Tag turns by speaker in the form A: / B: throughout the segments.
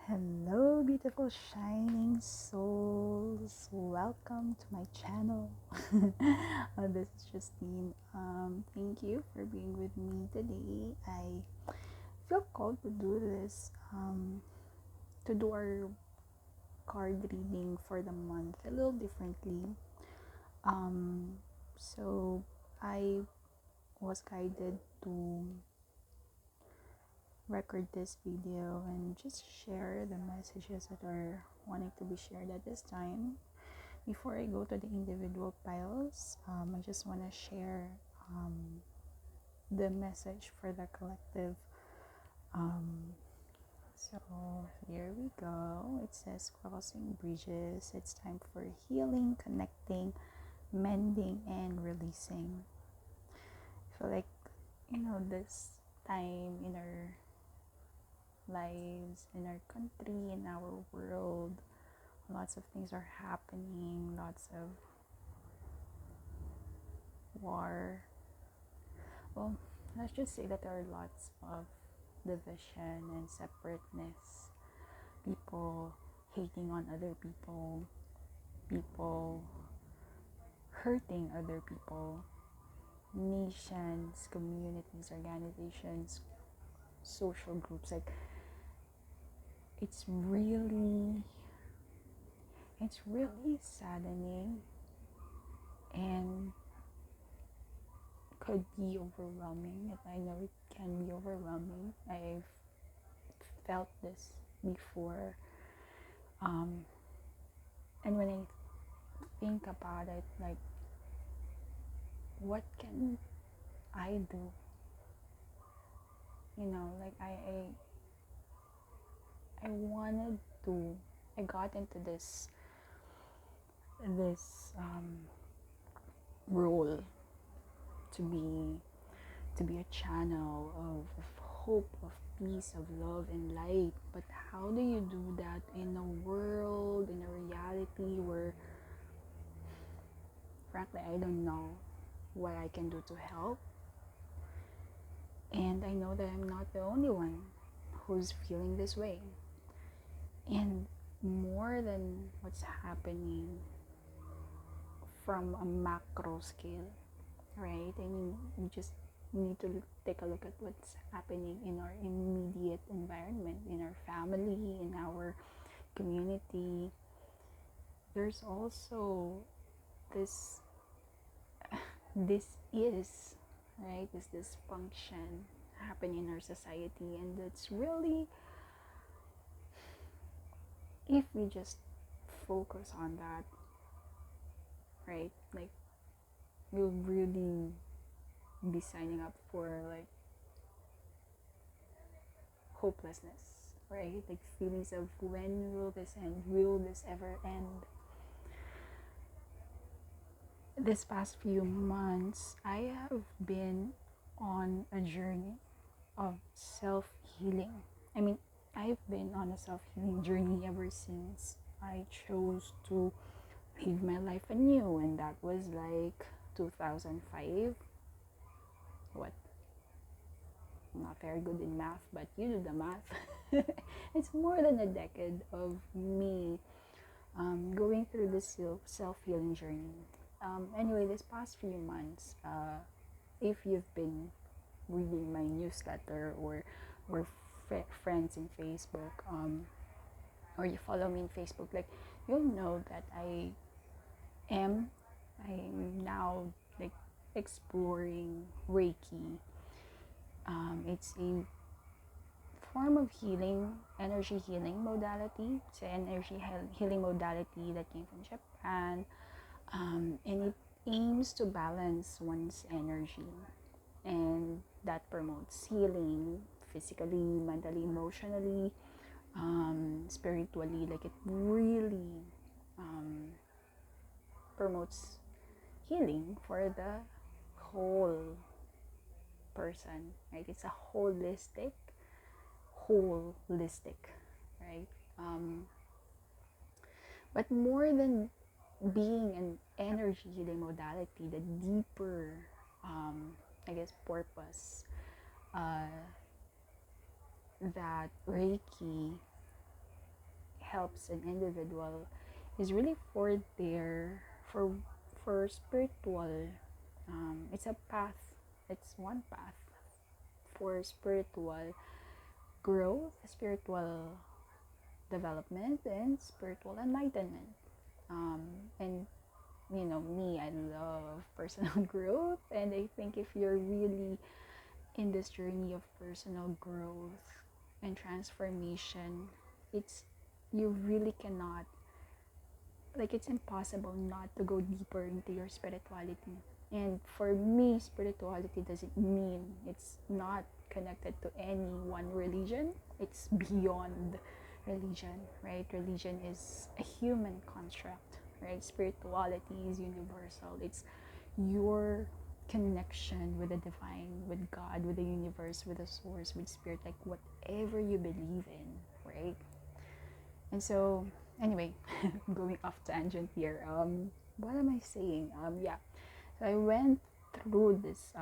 A: Hello, beautiful shining souls. Welcome to my channel. This is Justine. Thank you for being with me today. I feel called to do this, to do our card reading for the month a little differently. So I was guided to record this video and just share the messages that are wanting to be shared at this time. Before I go to the individual piles, I just want to share the message for the collective. So here we go. It says crossing bridges. It's time for healing, connecting, mending, and releasing. I feel like, this time in our lives, in our country, in our world, lots of things are happening, lots of war. Well, let's just say that there are lots of division and separateness, people hating on other people, people hurting other people, nations, communities, organizations, social groups. Like, it's really saddening and could be overwhelming. I know it can be overwhelming. I've felt this before. And when I think about it, like, what can I do? Like, I wanted to. I got into this role to be a channel of hope, of peace, of love and light. But how do you do that in a world, in a reality where, frankly, I don't know what I can do to help? And I know that I'm not the only one who's feeling this way. And more than what's happening from a macro scale, right? I mean, we just need to take a look at what's happening in our immediate environment, in our family, in our community. There's also this is right, this dysfunction happening in our society, and it's really, if we just focus on that, right, like, you'll really be signing up for, like, hopelessness, right? Like, feelings of, when will this end? Will this ever end? This past few months, I have been on a journey of self-healing. I mean, I've been on a self-healing journey ever since I chose to live my life anew, and that was like 2005. What? I'm not very good in math, but you do the math. It's more than a decade of me going through this self-healing journey. Anyway, this past few months, if you've been reading my newsletter, or friends in Facebook, or you follow me in Facebook, like, you'll know that I'm now, like, exploring Reiki. It's a form of healing, energy healing modality. It's an energy healing modality that came from Japan, and it aims to balance one's energy, and that promotes healing physically, mentally, emotionally, spiritually. Like, it really promotes healing for the whole person, right? It's a holistic, right? But more than being an energy healing modality, the deeper, I guess, purpose that Reiki helps an individual is really for their for spiritual, it's a path, it's one path for spiritual growth, spiritual development, and spiritual enlightenment. um, and me, I love personal growth, and I think if you're really in this journey of personal growth and transformation, it's you really cannot, like, it's impossible not to go deeper into your spirituality. And for me, spirituality doesn't mean it's not connected to any one religion. It's beyond religion, right? Religion is a human construct, right? Spirituality is universal. It's your connection with the divine, with God, with the universe, with the source, with spirit, like whatever you believe in, right? And so, anyway, going off tangent here. What am I saying? Yeah. So I went through this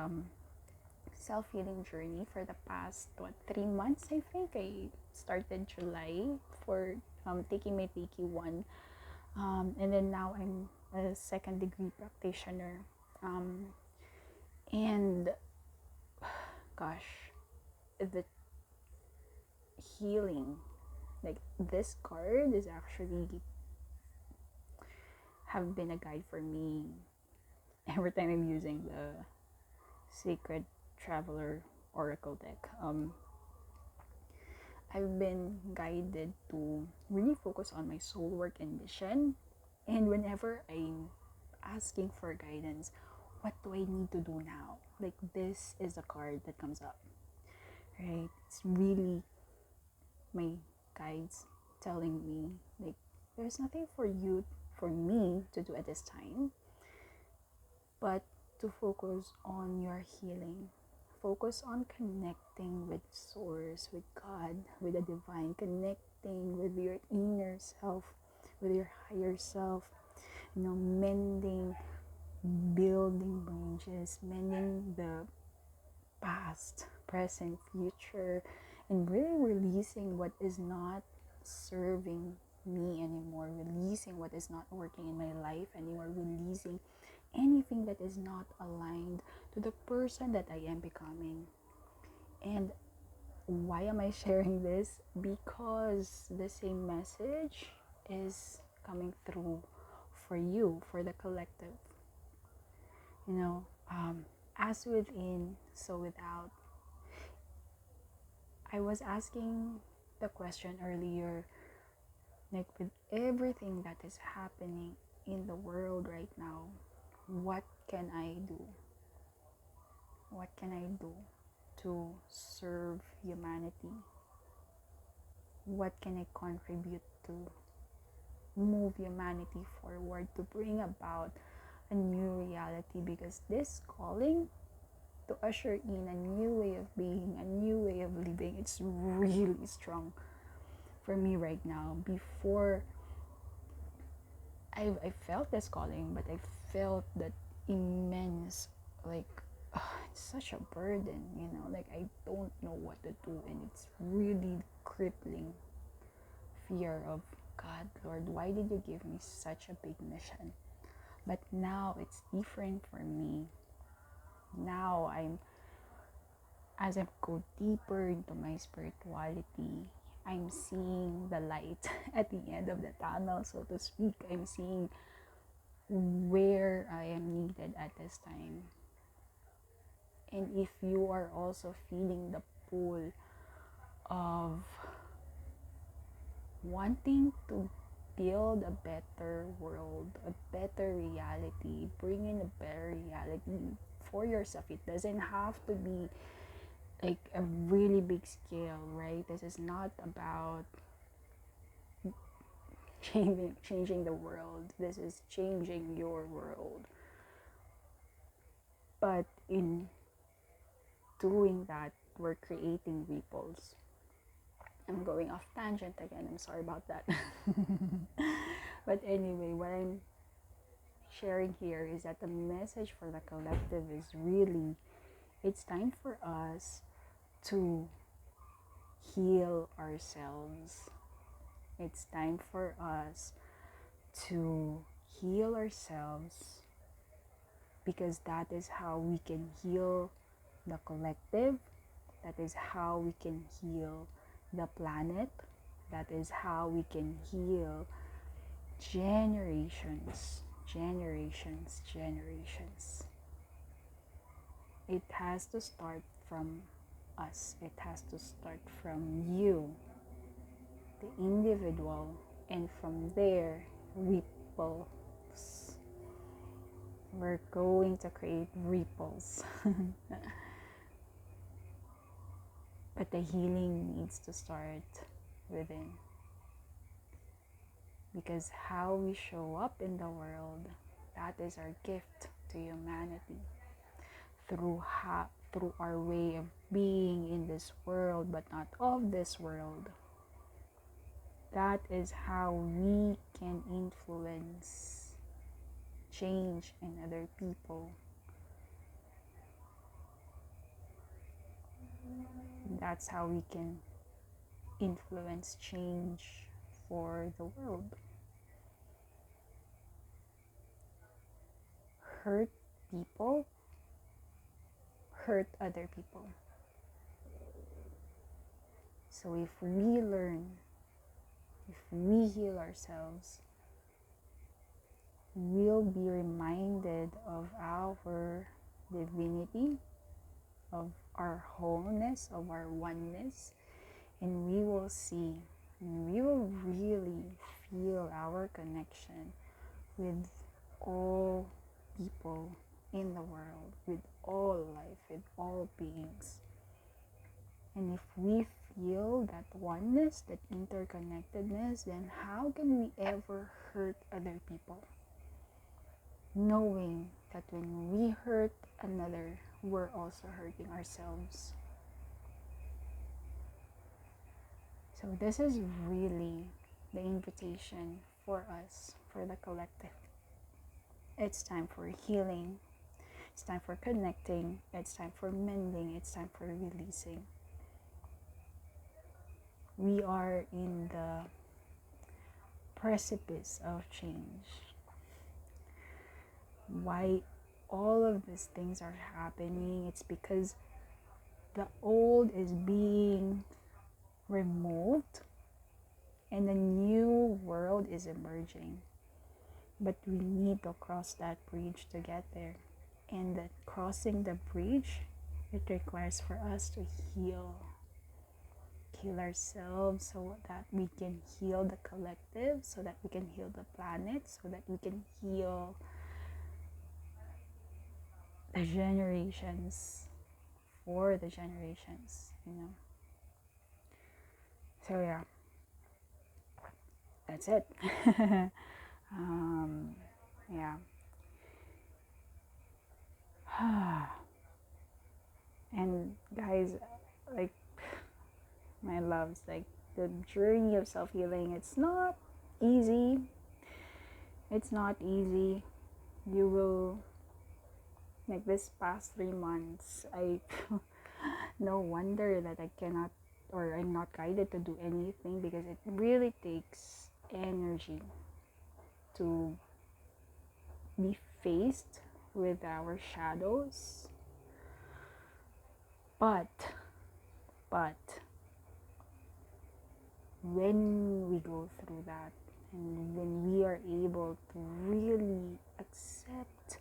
A: self healing journey for the past 3 months. I think I started July for taking my Reiki 1, and then now I'm a second degree practitioner. And gosh, the healing, like this card is actually have been a guide for me every time I'm using the Sacred Traveler Oracle deck. I've been guided to really focus on my soul work and mission. And whenever I'm asking for guidance, what do I need to do now? Like, this is the card that comes up, right? It's really my guides telling me, like, there's nothing for me to do at this time, but to focus on your healing. Focus on connecting with source, with God, with the divine, connecting with your inner self, with your higher self, mending, building bridges, mending the past, present, future, and really releasing what is not serving me anymore, releasing what is not working in my life anymore, releasing anything that is not aligned to the person that I am becoming. And why am I sharing this? Because the same message is coming through for you, for the collective. As within, so without. I was asking the question earlier, like, with everything that is happening in the world right now, what can I do? What can I do to serve humanity? What can I contribute to move humanity forward, to bring about a new reality? Because this calling to usher in a new way of being, a new way of living, it's really strong for me right now. Before, I felt this calling, but I felt that immense, like, it's such a burden, like I don't know what to do, and it's really crippling fear of, God, Lord, why did you give me such a big mission? But now it's different for me. Now as I go deeper into my spirituality, I'm seeing the light at the end of the tunnel, so to speak. I'm seeing where I am needed at this time. And if you are also feeling the pull of wanting to build a better world, a better reality, bring in a better reality for yourself, it doesn't have to be like a really big scale, right? This is not about changing the world. This is changing your world. But in doing that, we're creating ripples. I'm going off tangent again. I'm sorry about that. But anyway, what I'm sharing here is that the message for the collective is really, it's time for us to heal ourselves. It's time for us to heal ourselves, because that is how we can heal the collective. That is how we can heal the planet. That is how we can heal generations, generations, generations. It has to start from us. It has to start from you, the individual, and from there, ripples. We're going to create ripples. But the healing needs to start within. Because how we show up in the world, that is our gift to humanity. Through our way of being in this world, but not of this world. That is how we can influence change in other people. That's how we can influence change for the world. Hurt people hurt other people. So if we learn, if we heal ourselves, we'll be reminded of our divinity, of our wholeness, of our oneness, and we will see, and we will really feel our connection with all people in the world, with all life, with all beings. And if we feel that oneness, that interconnectedness, then how can we ever hurt other people? Knowing that when we hurt another, we're also hurting ourselves. So this is really the invitation for us, for the collective. It's time for healing. It's time for connecting. It's time for mending. It's time for releasing. We are in the precipice of change. Why all of these things are happening? It's because the old is being removed and a new world is emerging. But we need to cross that bridge to get there. And that crossing the bridge, it requires for us to heal ourselves, so that we can heal the collective, so that we can heal the planet, so that we can heal the generations, for the generations, So yeah, that's it. Yeah. And guys, like, my loves, like, the journey of self-healing, it's not easy. It's not easy. You will, like, this past 3 months, I no wonder that I cannot, or I'm not guided to do anything, because it really takes energy to be faced with our shadows. But when we go through that, and when we are able to really accept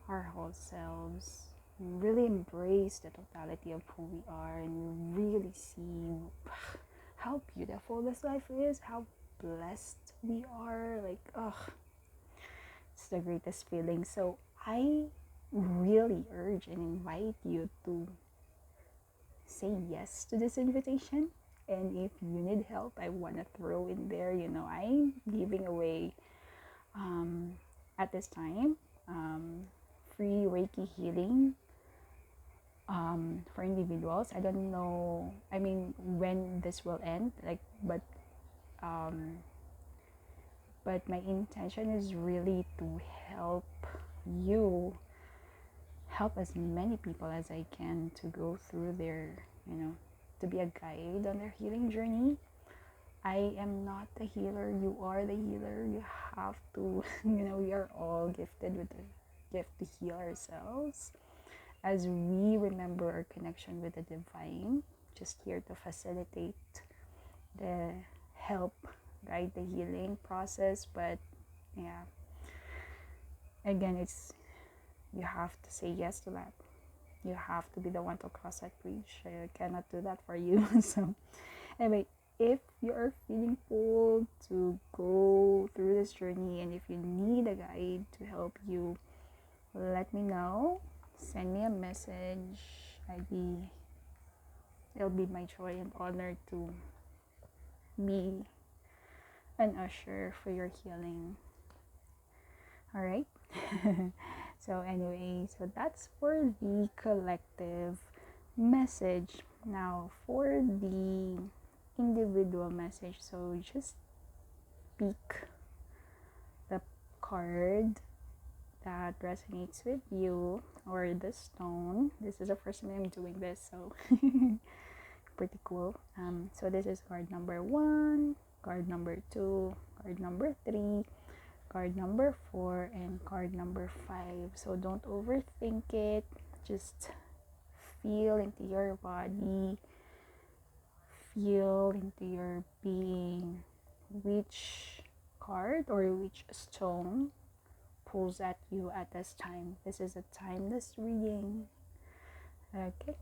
A: our whole selves, really embrace the totality of who we are, and really see how beautiful this life is, how blessed we are, like, it's the greatest feeling. So I really urge and invite you to say yes to this invitation. And if you need help, I want to throw in there, I'm giving away at this time free Reiki healing for individuals. I don't know, when this will end, but my intention is really to help as many people as I can to go through their, to be a guide on their healing journey. I am not the healer, you are the healer. You have to, we are all gifted with the gift to heal ourselves. As we remember our connection with the divine, just here to facilitate the help, right? The healing process. But yeah, again, it's you have to say yes to that. You have to be the one to cross that bridge. I cannot do that for you. So anyway, if you are feeling pulled to go through this journey, and if you need a guide to help you, let me know. Send me a message. It'll be my joy and honor to be an usher for your healing. All right. So anyway, so that's for the collective message. Now for the individual message, so just pick the card that resonates with you, or the stone. This is the first time I'm doing this, so pretty cool. So this is card number 1, card number 2, card number 3, card number 4, and card number 5. So don't overthink it. Just feel into your body, feel into your being, which card or which stone pulls at you at this time. This is a timeless reading. Okay,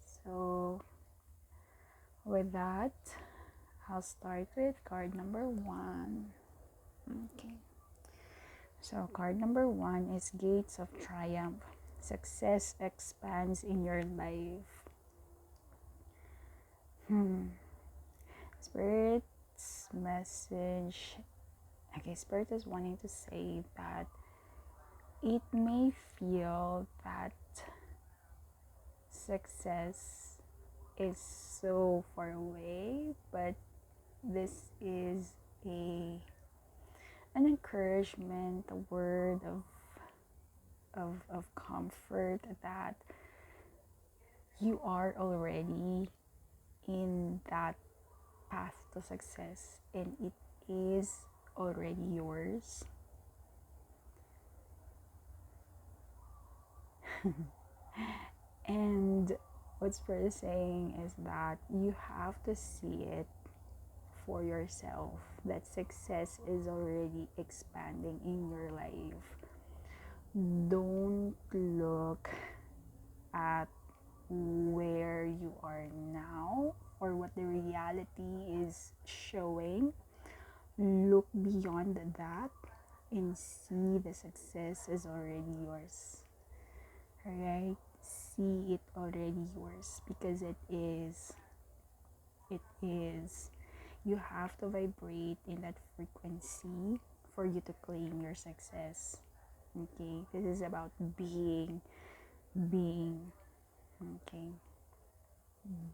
A: so with that, I'll start with card number 1. Okay, so card number 1 is Gates of Triumph. Success expands in your life. Spirit's message. Okay, Spirit is wanting to say that it may feel that success is so far away, but this is an encouragement, a word of comfort that you are already in that path to success, and it is already yours. And what Spirit is saying is that you have to see it for yourself, that success is already expanding in your life. Don't look at where you are now or what the reality is showing. Look beyond that and see the success is already yours. Alright? See it already yours, because it is. You have to vibrate in that frequency for you to claim your success. Okay? This is about being. Okay?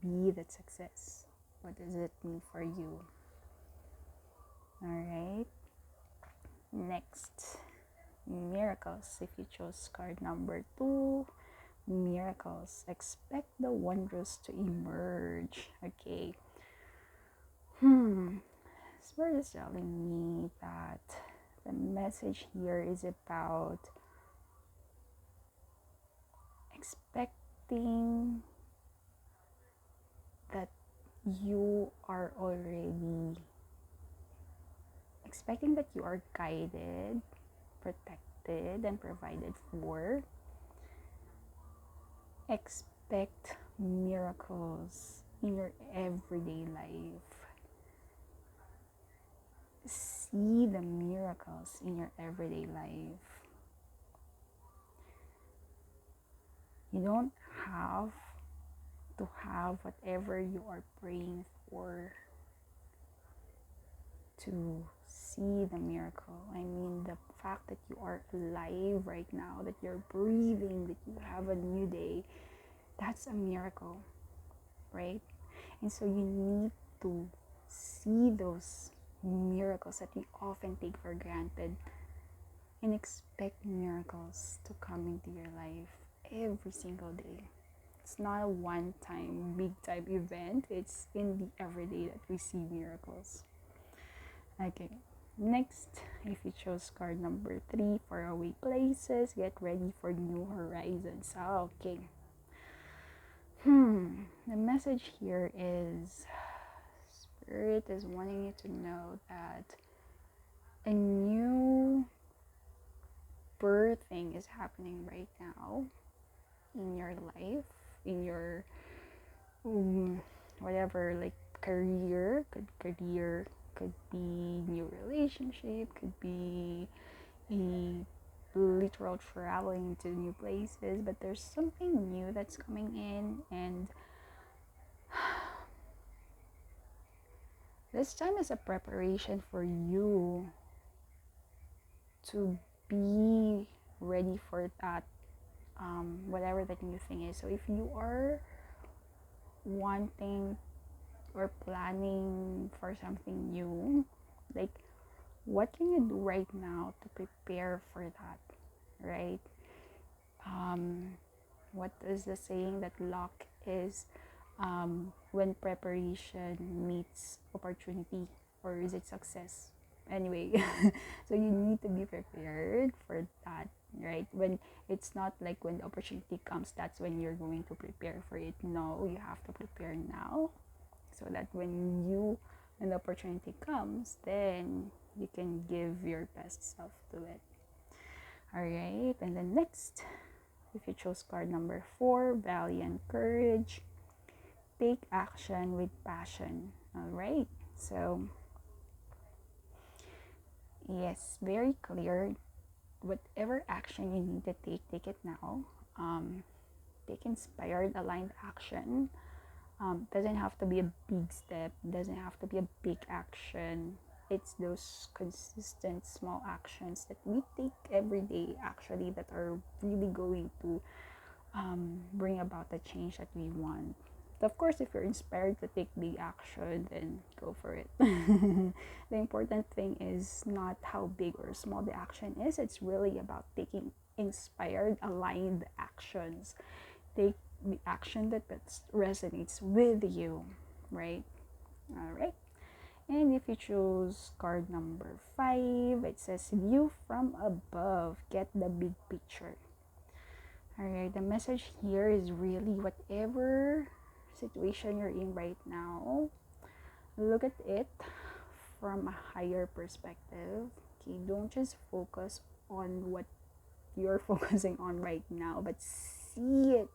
A: Be that success. What does it mean for you? Alright? Next, miracles. If you chose card number 2, miracles. Expect the wondrous to emerge. Okay. Spirit is telling me that the message here is about expecting that you are guided, protected, and provided for. Expect miracles in your everyday life. See the miracles in your everyday life. You don't have to have whatever you are praying for to see the miracle. I mean, the fact that you are alive right now, that you're breathing, that you have a new day, that's a miracle, right? And so you need to see those miracles that we often take for granted and expect miracles to come into your life every single day. It's not a one-time, big-time event. It's in the everyday that we see miracles. Okay. Next, if you chose card number 3, faraway places, get ready for new horizons. Okay. The message here is Spirit is wanting you to know that a new birthing is happening right now in your life, in your whatever, like career could be new relationship, could be a literal traveling to new places, but there's something new that's coming in, and this time is a preparation for you to be ready for that, whatever that new thing is. So if you are wanting or planning for something new, like what can you do right now to prepare for that, right? What is the saying that luck is when preparation meets opportunity, or is it success? Anyway, so you need to be prepared for that, right? When it's not like when the opportunity comes, that's when you're going to prepare for it. No, you have to prepare now, so that when the opportunity comes, then you can give your best self to it. All right, and then next, if you chose card number 4, valiant courage, take action with passion. All right, so yes, very clear. Whatever action you need to take it now. Take inspired, aligned action. Doesn't have to be a big step, doesn't have to be a big action. It's those consistent small actions that we take every day, actually, that are really going to bring about the change that we want. But of course, if you're inspired to take big action, then go for it. The important thing is not how big or small the action is. It's really about taking inspired, aligned actions. Take the action that resonates with you, right? All right. And if you choose card number 5, it says view from above, get the big picture. All right, the message here is really whatever situation you're in right now, look at it from a higher perspective. Okay, don't just focus on what you're focusing on right now, but see it.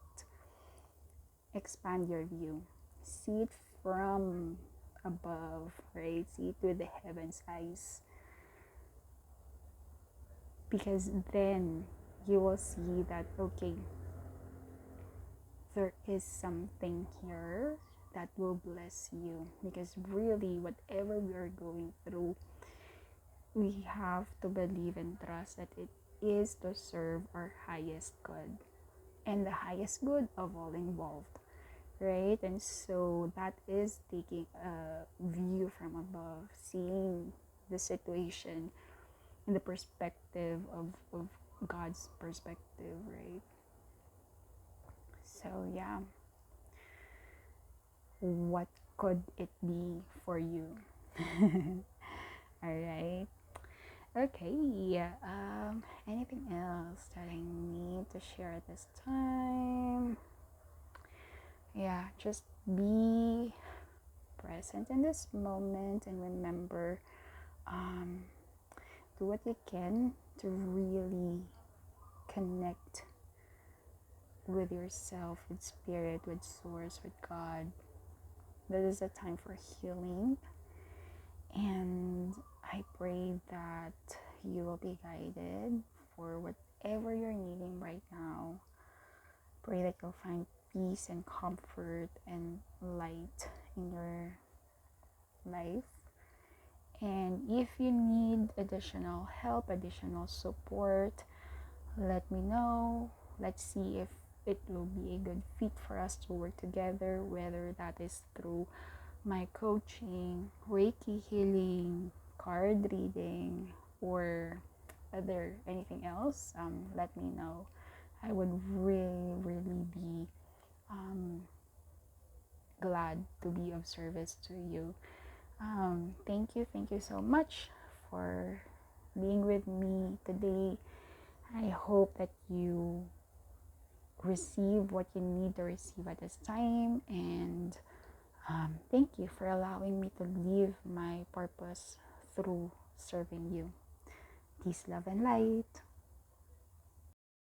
A: Expand your view. See it from above, right? See it with the heaven's eyes. Because then you will see that, okay, there is something here that will bless you. Because really, whatever we are going through, we have to believe and trust that it is to serve our highest good and the highest good of all involved, right? And so that is taking a view from above, seeing the situation in the perspective of God's perspective, right? So yeah, what could it be for you? All right. Okay. Anything else that I need to share at this time? Yeah, just be present in this moment and remember, do what you can to really connect with yourself, with spirit, with source, with God. This is a time for healing, and I pray that you will be guided for whatever you're needing right now. Pray that you'll find peace and comfort and light in your life. And if you need additional help, additional support, let me know. Let's see if it will be a good fit for us to work together, whether that is through my coaching, Reiki healing, card reading, or anything else. Let me know. I would really be um, glad to be of service to you. Thank you so much for being with me today. I hope that you receive what you need to receive at this time, and thank you for allowing me to live my purpose through serving you. Peace, love, and light.